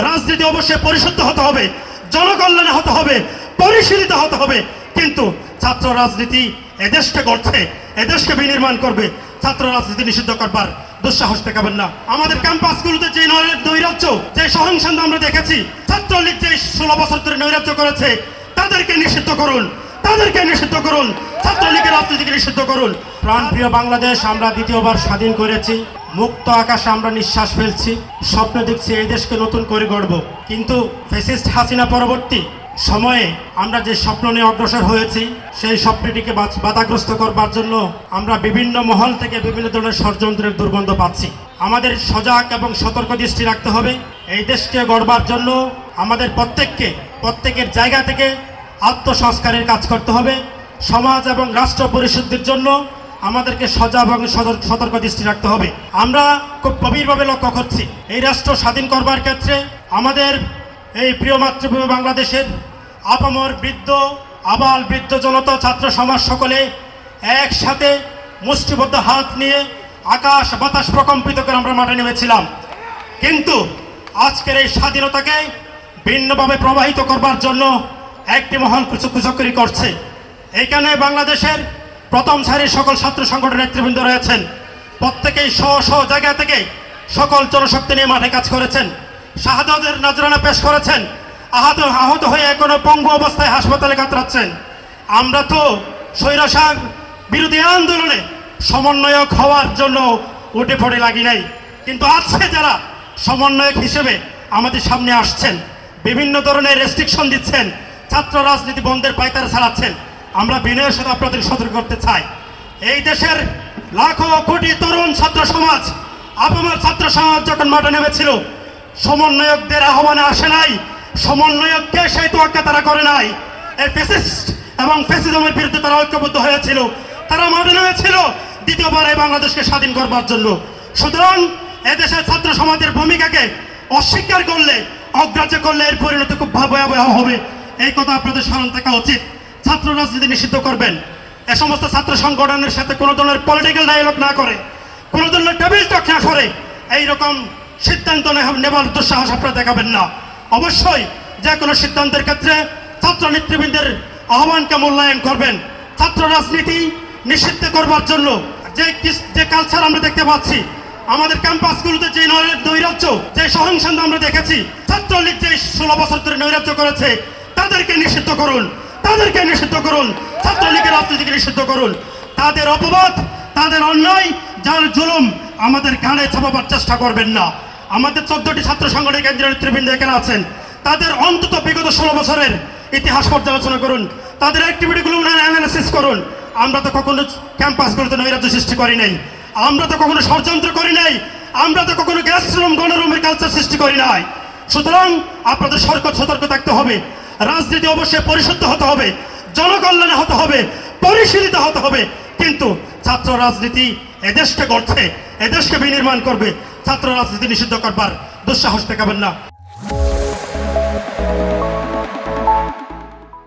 রাজনীতি অবশ্যই পরিশুদ্ধ হতে হবে, জনকল্যাণে হতে হবে, পরিশীলিত হতে হবে। কিন্তু ছাত্র রাজনীতি এদেশকে গড়ছে, এদেশকে বিনির্মাণ করবে। ছাত্র রাজনীতি নিষিদ্ধ করবার দুঃসাহস দেখাবেন না। আমাদের ক্যাম্পাসগুলোতে যে নৈরাজ্য, যে সহিংসতা আমরা দেখেছি, ছাত্রলীগ যে 16 বছর ধরে নৈরাজ্য করেছে, তাদেরকে নিষিদ্ধ করুন, তাদেরকে নিষিদ্ধ করুন, ছাত্রলীগের রাজনীতিকে নিষিদ্ধ করুন। প্রাণপ্রিয় বাংলাদেশ আমরা দ্বিতীয়বার স্বাধীন করেছি, মুক্ত আকাশে আমরা নিঃশ্বাস ফেলছি, স্বপ্ন দেখছি এই দেশকে নতুন করে গড়ব। কিন্তু ফ্যাসিস্ট হাসিনা পরবর্তী সময়ে আমরা যে স্বপ্ন নিয়ে অগ্রসর হয়েছি, সেই স্বপ্নটিকে বাধাগ্রস্ত করবার জন্য আমরা বিভিন্ন মহল থেকে বিভিন্ন ধরনের ষড়যন্ত্রের দুর্গন্ধ পাচ্ছি। আমাদের সজাগ এবং সতর্ক দৃষ্টি রাখতে হবে। এই দেশকে গড়বার জন্য আমাদের প্রত্যেকের জায়গা থেকে আত্মসংস্কারের কাজ করতে হবে। সমাজ এবং রাষ্ট্র পরিশুদ্ধির জন্য আমাদেরকে সজাগ এবং সতর্ক দৃষ্টি রাখতে হবে। আমরা খুব গভীরভাবে লক্ষ্য করছি, এই রাষ্ট্র স্বাধীন করবার ক্ষেত্রে আমাদের এই প্রিয় মাতৃভূমি বাংলাদেশের আপামর বৃদ্ধ, আবাল বৃদ্ধ জনতা, ছাত্র সমাজ সকলে একসাথে মুষ্টিবদ্ধ হাত নিয়ে আকাশ বাতাস প্রকম্পিত করে আমরা মাঠে নেমেছিলাম। কিন্তু আজকের এই স্বাধীনতাকে ভিন্নভাবে প্রবাহিত করবার জন্য একটি মহল কুচক্রি করছে। এইখানে বাংলাদেশের প্রথম সারির সকল ছাত্র সংগঠনের নেতৃবৃন্দ রয়েছেন, প্রত্যেকেই স্ব জায়গা থেকে সকল জনশক্তি নিয়ে মাঠে কাজ করেছেন, শাহাদাতের নজরানা পেশ করেছেন, আহত হয়ে এখনো পঙ্গু অবস্থায় হাসপাতালে কাতরাচ্ছেন। আমরা তো স্বৈরাচার বিরোধী আন্দোলনে সমন্বয়ক হওয়ার জন্য উঠে পড়ে লাগি নাই, কিন্তু আজকে যারা সমন্বয়ক হিসেবে আমাদের সামনে আসছেন, বিভিন্ন ধরনের রেস্ট্রিকশন দিচ্ছেন, ছাত্র রাজনীতি বন্ধের পায়তারা চালাচ্ছেন, আমরা বিনয়ের সাথে আপনাদের সতর্ক করতে চাই। এই দেশের লাখো কোটি তরুণ ছাত্র সমাজ, আপামর ছাত্র সমাজ যখন মাঠে নেমেছিল, সমন্বয়কদের আহ্বানে আসে নাই, সমন্বয়ককে সেই তোয়াক্কা তারা করে নাই। এই ফ্যাসিস্ট এবং ফ্যাসিজমের বিরুদ্ধে তারা ঐক্যবদ্ধ হয়েছিল, তারা মাঠে নেমেছিল দ্বিতীয়বার এই বাংলাদেশকে স্বাধীন করবার জন্য। সুতরাং এদেশের ছাত্র সমাজের ভূমিকাকে অস্বীকার করলে, অগ্রাহ্য করলে এর পরিণতি খুব ভয়াবহ হবে। এই কথা আপনাদের স্মরণ থাকা উচিত। ছাত্র রাজনীতি নিষিদ্ধ করবেন। এ সমস্ত ছাত্র সংগঠনের সাথে কোনো ধরনের পলিটিক্যাল ডায়ালগ না করে, কোনো ধরনের টেবিল টক না করে এইরকম সিদ্ধান্ত নেবার দুঃসাহস আপনারা দেখাবেন না। অবশ্যই যে কোনো সিদ্ধান্তের ক্ষেত্রে ছাত্র নেতৃবৃন্দের আহ্বানকে মূল্যায়ন করবেন। ছাত্র রাজনীতি নিষিদ্ধ করবার জন্য যে কালচার আমরা দেখতে পাচ্ছি, আমাদের ক্যাম্পাসগুলোতে যে নৈরাজ্য, যে সহিংসতা আমরা দেখেছি, ছাত্রলীগ যে 16 বছর ধরে নৈরাজ্য করেছে, তাদেরকে নিষিদ্ধ করুন, তাদেরকে নিষিদ্ধ করুন, ছাত্রলীগের রাজনীতিকে নিষিদ্ধ করুন। তাদের অপবাদ, তাদের অন্যায়, যার জুলুম আমাদের গানে চাপাবার চেষ্টা করবেন না। আমাদের 14টি ছাত্র সংগঠনের কেন্দ্রীয় নেতৃবৃন্দ এখানে আছেন, তাদের অন্তত বিগত 16 বছরের ইতিহাস পর্যালোচনা করুন, তাদের অ্যাক্টিভিটিগুলো অ্যানালাইসিস করুন। আমরা তো কখনো ক্যাম্পাসগুলোতে নৈরাজ্য সৃষ্টি করি নাই, আমরা তো কখনো ষড়যন্ত্র করি নাই, আমরা তো কখনো গ্যাস রুম, গণরুমের কালচার সৃষ্টি করি নাই। সুতরাং আপনাদের সতর্ক থাকতে হবে। রাজনীতি অবশ্যই পরিশুদ্ধ হতে হবে, জনকল্যাণে হতে হবে, পরিশীলিত হতে হবে। কিন্তু ছাত্র রাজনীতি এদেশকে গড়ছে, এদেশকে বিনির্মাণ করবে। ছাত্র রাজনীতি নিষিদ্ধ করবার দুঃসাহস দেখাবেন না।